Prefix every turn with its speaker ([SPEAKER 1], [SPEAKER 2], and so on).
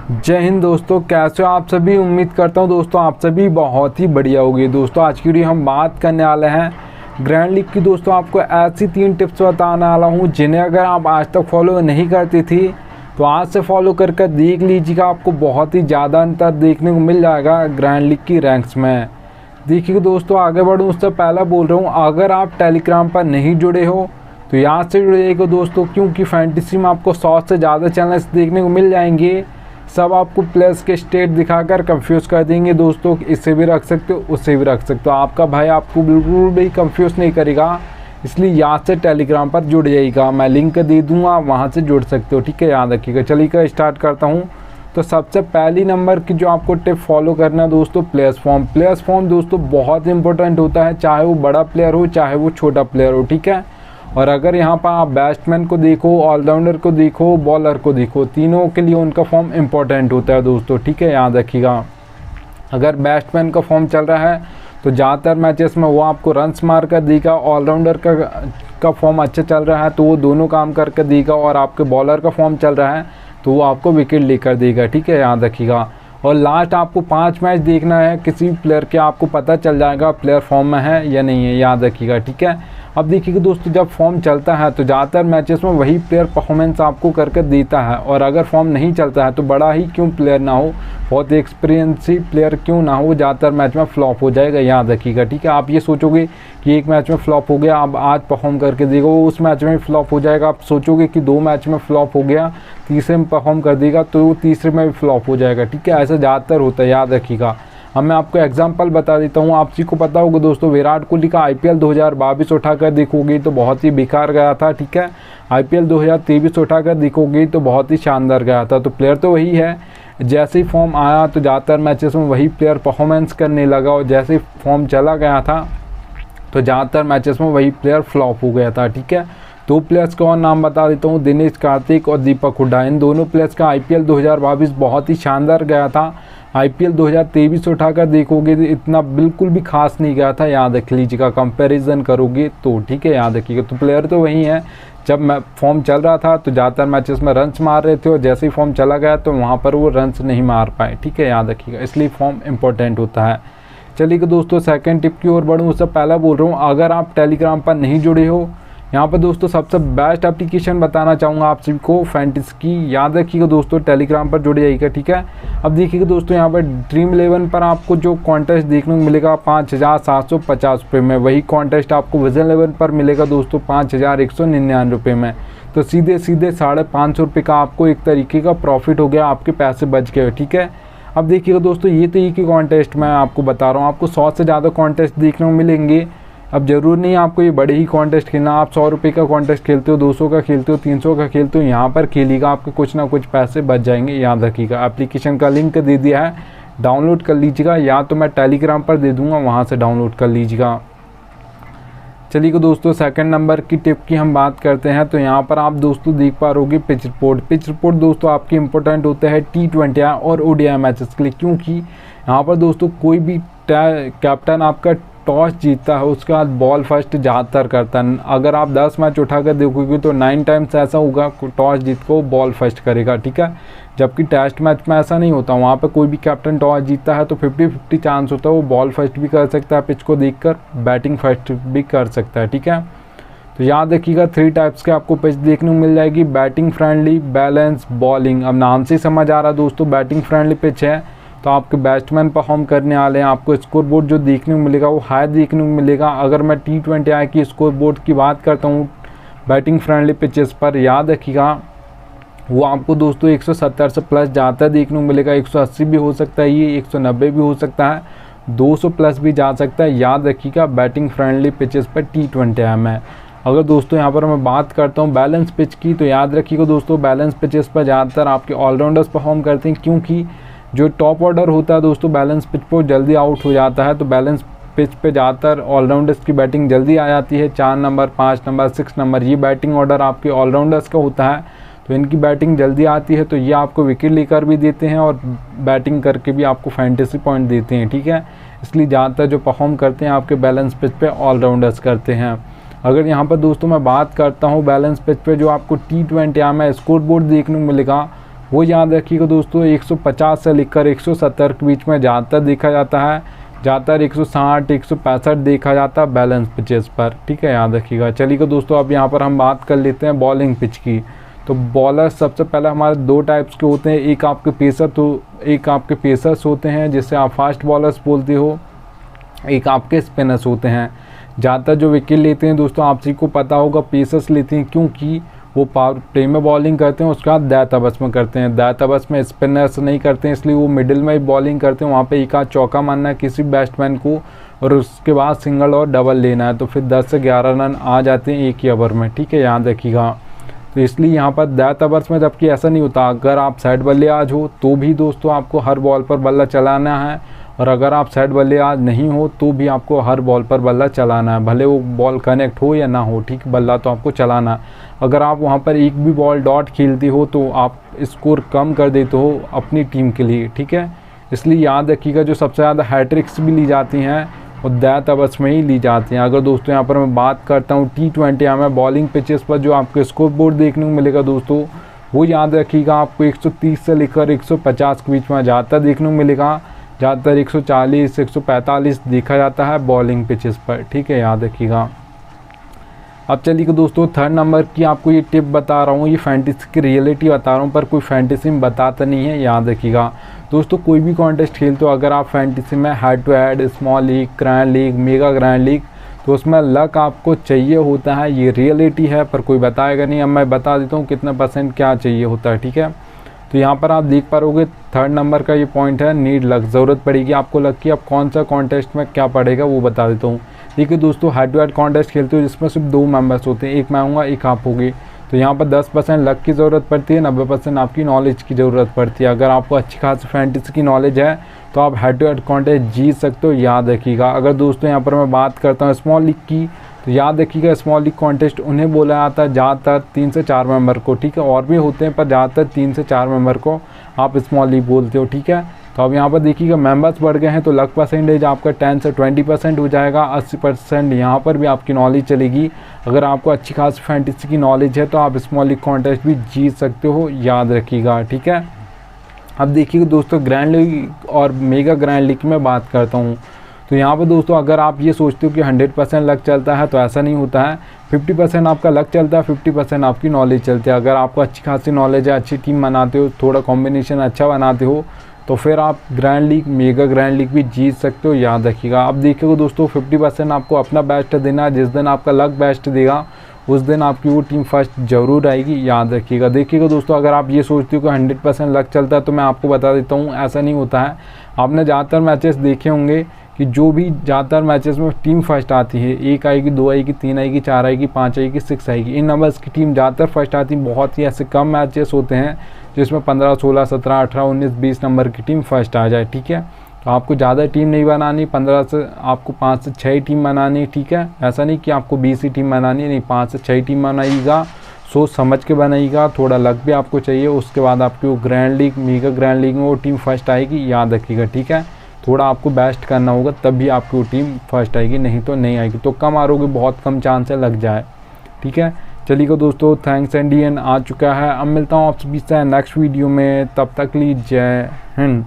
[SPEAKER 1] जय हिंद दोस्तों, कैसे हो आप सभी। उम्मीद करता हूँ दोस्तों आप सभी बहुत ही बढ़िया होगी। दोस्तों आज की वीडियो हम बात करने वाले हैं ग्रैंड लीग की। दोस्तों आपको ऐसी 3 टिप्स बताने वाला हूँ जिन्हें अगर आप आज तक फॉलो नहीं करती थी तो आज से फॉलो करके देख लीजिएगा, आपको बहुत ही ज़्यादा अंतर देखने को मिल जाएगा ग्रैंड लीग की रैंक्स में। देखिए दोस्तों, आगे बढ़ूँ उससे पहले बोल रहा हूँ, अगर आप टेलीग्राम पर नहीं जुड़े हो तो यहाँ से जुड़िएगा दोस्तों, क्योंकि फैंटेसी में आपको 100 से ज़्यादा चैनल्स देखने को मिल जाएंगे। सब आपको प्लेयर्स के स्टेट दिखाकर कंफ्यूज कर देंगे दोस्तों, इससे भी रख सकते हो उससे भी रख सकते हो। आपका भाई आपको बिल्कुल भी कंफ्यूज नहीं करेगा, इसलिए यहाँ से टेलीग्राम पर जुड़ जाइएगा। मैं लिंक दे दूँगा, वहाँ से जुड़ सकते हो, ठीक है, याद रखिएगा। चलिए स्टार्ट करता हूँ। तो सबसे पहली नंबर की जो आपको टिप फॉलो करना है दोस्तों, प्लेयर्स फॉर्म। प्लेयर्स फॉर्म दोस्तों बहुत इंपॉर्टेंट होता है, चाहे वो बड़ा प्लेयर हो चाहे वो छोटा प्लेयर हो, ठीक है। और अगर यहाँ पर आप बैट्समैन को देखो, ऑलराउंडर को देखो, बॉलर को देखो, तीनों के लिए उनका फॉर्म इंपॉर्टेंट होता है दोस्तों, ठीक है, याद रखिएगा। अगर बैट्समैन का फॉर्म चल रहा है तो ज़्यादातर मैचेस में वो आपको रन्स मार कर देगा, ऑलराउंडर का फॉर्म अच्छा चल रहा है तो वो दोनों काम करके देगा, और आपके बॉलर का फॉर्म चल रहा है तो वो आपको विकेट लेकर देगा, ठीक है, याद रखिएगा। और लास्ट आपको 5 मैच देखना है किसी प्लेयर के, आपको पता चल जाएगा प्लेयर फॉर्म में है या नहीं है, याद रखिएगा, ठीक है। अब देखिएगा दोस्तों, जब फॉर्म चलता है तो ज़्यादातर मैचेस में वही प्लेयर परफॉर्मेंस आपको करके देता है, और अगर फॉर्म नहीं चलता है तो बड़ा ही क्यों प्लेयर ना हो, बहुत एक्सपीरियंसी प्लेयर क्यों ना हो, ज़्यादातर मैच में फ्लॉप हो जाएगा, याद रखिएगा, ठीक है। आप ये सोचोगे कि एक मैच में फ्लॉप हो गया, आप आज परफॉर्म करके देगा, वो उस मैच में फ्लॉप हो जाएगा। आप सोचोगे कि 2 मैच में फ्लॉप हो गया, तीसरे में परफॉर्म कर देगा तो वो तीसरे में भी फ्लॉप हो जाएगा, ठीक है, ऐसा ज़्यादातर होता है, याद रखिएगा। अब मैं आपको एग्जांपल बता देता हूँ। आप जी को पता होगा दोस्तों, विराट कोहली का IPL 2022 उठाकर देखोगे तो बहुत ही बेकार गया था, ठीक है। IPL 2023 उठाकर देखोगे तो बहुत ही शानदार गया था। तो प्लेयर तो वही है, जैसे ही फॉर्म आया तो ज़्यादातर मैचेस में वही प्लेयर परफॉर्मेंस करने लगा, और जैसे ही फॉर्म चला गया था तो ज़्यादातर मैचेस में वही प्लेयर फ्लॉप हो गया था, ठीक है। 2 प्लेयर्स का और नाम बता देता हूँ, दिनेश कार्तिक और दीपक हुड्डा। इन दोनों प्लेयर्स का IPL 2022 बहुत ही शानदार गया था। IPL 2023 उठाकर देखोगे तो इतना बिल्कुल भी खास नहीं गया था, याद रख लीजिएगा, कंपैरिजन करोगे तो, ठीक है, याद रखिएगा। तो प्लेयर तो वही है, जब मैं फॉर्म चल रहा था तो ज़्यादातर मैचेस में रन्स मार रहे थे, और जैसे ही फॉर्म चला गया तो वहाँ पर वो रन्स नहीं मार पाए, ठीक है, याद रखिएगा, इसलिए फॉर्म इंपॉर्टेंट होता है। चलिए दोस्तों सेकंड टिप की ओर बढ़ूँ, उससे पहले बोल रहा हूँ, अगर आप टेलीग्राम पर नहीं जुड़े हो, यहाँ पर दोस्तों सबसे बेस्ट एप्लीकेशन बताना चाहूँगा आप सभी को, फैंटेसी की, याद रखिएगा दोस्तों, टेलीग्राम पर जुड़ जाइएगा, ठीक है। अब देखिएगा दोस्तों, यहाँ पर ड्रीम 11 पर आपको जो कॉन्टेस्ट देखने को मिलेगा 5750 रुपये में, वही कॉन्टेस्ट आपको विजन 11 पर मिलेगा दोस्तों 5199 रुपये में। तो सीधे 550 रुपये का आपको एक तरीके का प्रॉफिट हो गया, आपके पैसे बच गए, ठीक है। अब देखिएगा दोस्तों, ये तो एक ही कॉन्टेस्ट मैं आपको बता रहा हूँ, आपको 100 से ज़्यादा कॉन्टेस्ट देखने को मिलेंगे। अब ज़रूर नहीं आपको ये बड़े ही कॉन्टेस्ट खेलना, आप 100 रुपये का कॉन्टेस्ट खेलते हो, 200 का खेलते हो, 300 का खेलते हो, यहाँ पर खेलिएगा, आपके कुछ ना कुछ पैसे बच जाएंगे, याद रखिएगा। एप्लीकेशन का लिंक दे दिया है, डाउनलोड कर लीजिएगा, या तो मैं टेलीग्राम पर दे दूँगा, वहाँ से डाउनलोड कर लीजिएगा। चलिए दोस्तों सेकंड नंबर की टिप की हम बात करते हैं। तो यहाँ पर आप दोस्तों देख पा रहोगे पिच रिपोर्ट। पिच रिपोर्ट दोस्तों आपकी इंपॉर्टेंट होता है T20 और ODI मैचेस के लिए, क्योंकि यहाँ पर दोस्तों कोई भी कैप्टन आपका टॉस जीतता है उसके बाद बॉल फर्स्ट ज़्यादातर करता है। अगर आप 10 मैच उठाकर देखोगे तो 9 टाइम्स ऐसा होगा टॉस जीत को बॉल फर्स्ट करेगा, ठीक है। जबकि टेस्ट मैच में ऐसा नहीं होता, वहाँ पे कोई भी कैप्टन टॉस जीतता है तो 50-50 चांस होता है वो बॉल फर्स्ट भी कर सकता है, पिच को देखकर बैटिंग फर्स्ट भी कर सकता है, ठीक है। तो याद रखिएगा 3 टाइप्स के आपको पिच देखने को मिल जाएगी, बैटिंग फ्रेंडली, बैलेंस, बॉलिंग। अब नाम से समझ आ रहा है दोस्तों, बैटिंग फ्रेंडली पिच है तो आपके बैट्समैन परफॉर्म करने वाले हैं, आपको स्कोर बोर्ड जो देखने को मिलेगा वो हाई देखने को मिलेगा। अगर मैं T20 की स्कोर बोर्ड की बात करता हूँ बैटिंग फ्रेंडली पिचेस पर, याद रखिएगा वो आपको दोस्तों 170 से प्लस ज़्यादा देखने को मिलेगा, 180 भी हो सकता है, ये 190 भी हो सकता है, 200 प्लस भी जा सकता है, याद रखिएगा बैटिंग फ्रेंडली पिचेस पर T20 में। अगर दोस्तों यहाँ पर मैं बात करता हूँ बैलेंस पिच की, तो याद रखिएगा दोस्तों बैलेंस पिचेस पर ज़्यादातर आपके ऑलराउंडर्स परफॉर्म करते हैं, क्योंकि जो टॉप ऑर्डर होता है दोस्तों बैलेंस पिच पर जल्दी आउट हो जाता है। तो बैलेंस पिच पे ज़्यादातर ऑलराउंडर्स की बैटिंग जल्दी आ जाती है, 4 नंबर, 5 नंबर, 6 नंबर, ये बैटिंग ऑर्डर आपके ऑलराउंडर्स का होता है, तो इनकी बैटिंग जल्दी आती है, तो ये आपको विकेट लेकर भी देते हैं और बैटिंग करके भी आपको फैंटेसी पॉइंट देते हैं, ठीक है। इसलिए ज़्यादातर जो परफॉर्म करते हैं आपके बैलेंस पिच पे ऑलराउंडर्स करते हैं। अगर यहाँ पर दोस्तों मैं बात करता हूँ बैलेंस पिच पे जो आपको T20 में स्कोर बोर्ड देखने को मिलेगा, वो याद रखिएगा दोस्तों। 150 से लेकर 170 के बीच में ज़्यादातर देखा जाता है, ज़्यादातर 160 165 देखा जाता है बैलेंस पिचेस पर, ठीक है, याद रखिएगा। चलिए दोस्तों अब यहाँ पर हम बात कर लेते हैं बॉलिंग पिच की। तो बॉलर सबसे पहले हमारे दो टाइप्स के होते हैं, एक आपके पेसर्स होते हैं जिससे आप फास्ट बॉलर्स बोलते हो, एक आपके स्पिनर्स होते हैं। ज़्यादातर जो विकेट लेते हैं दोस्तों आप सभी को पता होगा पेसर्स लेते हैं, क्योंकि वो पावर प्ले में बॉलिंग करते हैं, उसके बाद दैत ओवर्स में करते हैं। दैत ओवर्स में स्पिनर्स नहीं करते हैं, इसलिए वो मिडिल में ही बॉलिंग करते हैं। वहाँ पे एक आध चौका मारना है किसी बैट्समैन को और उसके बाद सिंगल और डबल लेना है, तो फिर 10 से 11 रन आ जाते हैं एक ही ओवर में, ठीक है, याद रखिएगा। तो इसलिए यहाँ पर दैत ओवर्स में जबकि ऐसा नहीं होता, अगर आप साइड बल्लेबाज हो तो भी दोस्तों आपको हर बॉल पर बल्ला चलाना है, और अगर आप साइड बल्लेबाज नहीं हो तो भी आपको हर बॉल पर बल्ला चलाना है, भले वो बॉल कनेक्ट हो या ना हो, ठीक, बल्ला तो आपको चलाना है। अगर आप वहाँ पर एक भी बॉल डॉट खेलते हो तो आप स्कोर कम कर देते हो अपनी टीम के लिए, ठीक है। इसलिए याद रखिएगा जो सबसे ज़्यादा हैट्रिक्स भी ली जाती हैं और दैत ओवर्स में ही ली जाती हैं। अगर दोस्तों यहाँ पर मैं बात करता हूँ T20 में बॉलिंग पिचेस पर जो आपको स्कोर बोर्ड देखने को मिलेगा दोस्तों, वो याद रखिएगा आपको 130 से लेकर 150 के बीच में ज़्यादातर देखने को मिलेगा। ज़्यादातर 140 145 देखा जाता है बॉलिंग पिचेस पर, ठीक है, याद रखिएगा। अब चलिए दोस्तों थर्ड नंबर की आपको ये टिप बता रहा हूँ, ये फैंटेसी की रियलिटी बता रहा हूँ, पर कोई फैंटेसी में बताता नहीं है, याद रखिएगा। दोस्तों कोई भी कॉन्टेस्ट खेलते हो, अगर आप फैंटेसी में head to head, small league, grand league, mega grand league, तो उसमें लक आपको चाहिए होता है, ये रियलिटी है, पर कोई बताएगा नहीं। अब मैं बता देता हूँ कितना % क्या चाहिए होता है, ठीक है। तो यहाँ पर आप देख पा रहोगे थर्ड नंबर का ये पॉइंट है, नीड लक, ज़रूरत पड़ेगी आपको लक की। अब कौन सा कॉन्टेस्ट में क्या पड़ेगा वो बता देता हूँ। देखिए दोस्तों हेड टू हेड कॉन्टेस्ट खेलते हो जिसमें सिर्फ 2 मेंबर्स होते हैं, एक मैं हूँगा एक आप होगी, तो यहाँ पर 10% लक की ज़रूरत पड़ती है, 90% आपकी नॉलेज की ज़रूरत पड़ती है। अगर आपको अच्छी खासी फैंटेसी की नॉलेज है तो आप हेड टू हेड कॉन्टेस्ट जीत सकते हो, याद रखिएगा। अगर दोस्तों यहाँ पर मैं बात करता हूँ स्मॉल लीग की, तो याद रखिएगा स्मॉल लीग कॉन्टेस्ट उन्हें बोला जाता है ज़्यादातर 3 से 4 मेंबर को, ठीक है, और भी होते हैं पर ज़्यादातर 3 से 4 मेंबर को आप स्मॉल लीग बोलते हो, ठीक है। तो अब यहाँ पर देखिएगा मेंबर्स बढ़ गए हैं तो लक परसेंटेज आपका 10 से 20% हो जाएगा, 80% यहाँ पर भी आपकी नॉलेज चलेगी। अगर आपको अच्छी खासी फैंटेसी की नॉलेज है तो आप स्मॉल लीग कॉन्टेस्ट भी जीत सकते हो, याद रखिएगा, ठीक है। अब देखिए दोस्तों ग्रैंड लीग और मेगा ग्रैंड लीग में बात करता हूँ। तो यहाँ पर दोस्तों अगर आप ये सोचते हो कि 100% लक चलता है तो ऐसा नहीं होता है। 50% आपका लक चलता है, 50% आपकी नॉलेज चलती है। अगर आपको अच्छी खासी नॉलेज है, अच्छी टीम बनाते हो, थोड़ा कॉम्बिनेशन अच्छा बनाते हो, तो फिर आप grand league, mega grand league भी जीत सकते हो, याद रखिएगा। अब देखिएगा दोस्तों 50% आपको अपना बेस्ट देना है, जिस दिन आपका लक बेस्ट देगा उस दिन आपकी वो टीम फर्स्ट जरूर आएगी, याद रखिएगा। देखिएगा दोस्तों अगर आप ये सोचते हो कि 100% लक चलता है तो मैं आपको बता देता हूँ ऐसा नहीं होता है। आपने ज़्यादातर मैचेस देखे होंगे कि जो भी ज़्यादातर मैचेस में टीम फर्स्ट आती है, 1 आएगी, 2 आएगी, 3 आएगी, 4 आएगी, 5 आएगी, 6 आएगी, इन नंबर्स की टीम ज़्यादातर फर्स्ट आती है। बहुत ही ऐसे कम मैचेस होते हैं जिसमें 15 16 17 18 19 20 नंबर की टीम फर्स्ट आ जाए, ठीक है। तो आपको ज़्यादा टीम नहीं बनानी, 15 से आपको 5 से 6 टीम बनानी, ठीक है। ऐसा नहीं कि आपको 20 ही टीम बनानी, नहीं, 5 से 6 टीम बनाइएगा, सोच समझ के बनाइएगा, थोड़ा लक भी आपको चाहिए। उसके बाद आपकी वो grand league, mega grand league में वो टीम फर्स्ट आएगी, याद रखिएगा, ठीक है। थोड़ा आपको बेस्ट करना होगा तब भी आपकी वो टीम फर्स्ट आएगी, नहीं तो नहीं आएगी। तो कम मारोगे, बहुत कम चांस है लग जाए, ठीक है। चलिए दोस्तों थैंक्स इंडियन आ चुका है। अब मिलता हूँ आप सभी से नेक्स्ट वीडियो में, तब तक ली जय हिंद।